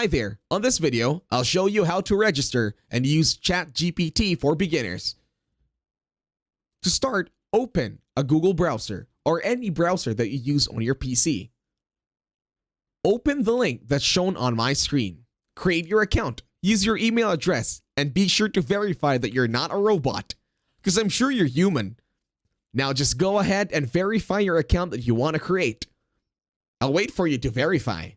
Hi there, on this video, I'll show you how to register and use ChatGPT for beginners. To start, open a Google browser or any browser that you use on your PC. Open the link that's shown on my screen. Create your account, use your email address, and be sure to verify that you're not a robot, because I'm sure you're human. Now just go ahead and verify your account that you want to create. I'll wait for you to verify.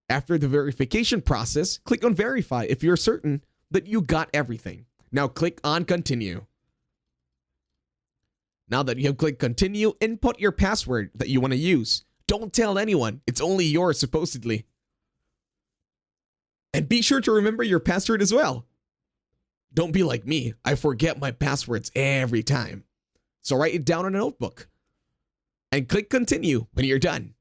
After the verification process, click on verify if you're certain that you got everything. Now click on continue. Now that you have clicked continue, input your password that you want to use. Don't tell anyone, it's only yours supposedly. And be sure to remember your password as well. Don't be like me, I forget my passwords every time. So write it down on a notebook. And click continue when you're done.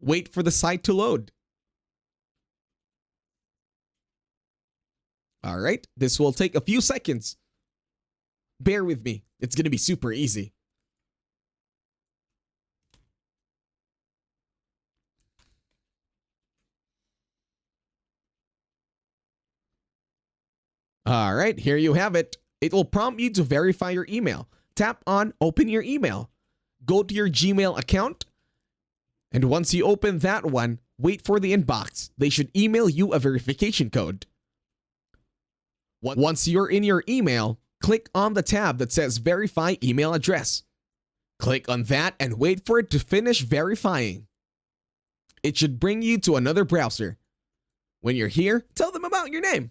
Wait for the site to load. Alright, this will take a few seconds. Bear with me, it's going to be super easy. Alright, here you have it. It will prompt you to verify your email. Tap on open your email. Go to your Gmail account. And once you open that one, wait for the inbox. They should email you a verification code. Once you're in your email, click on the tab that says Verify Email Address. Click on that and wait for it to finish verifying. It should bring you to another browser. When you're here, tell them about your name.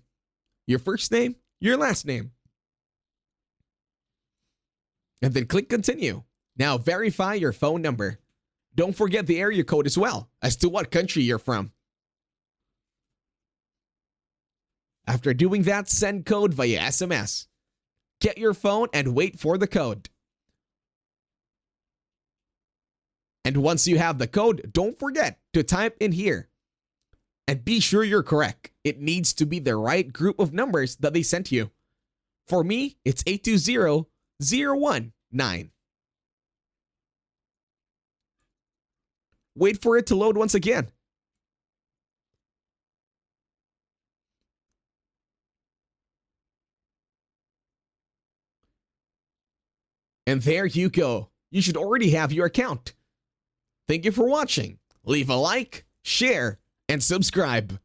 Your first name, your last name. And then click Continue. Now verify your phone number. Don't forget the area code as well, as to what country you're from. After doing that, send code via SMS. Get your phone and wait for the code. And once you have the code, don't forget to type in here. And be sure you're correct. It needs to be the right group of numbers that they sent you. For me, it's 820019. Wait for it to load once again. And there you go. You should already have your account. Thank you for watching. Leave a like, share, and subscribe.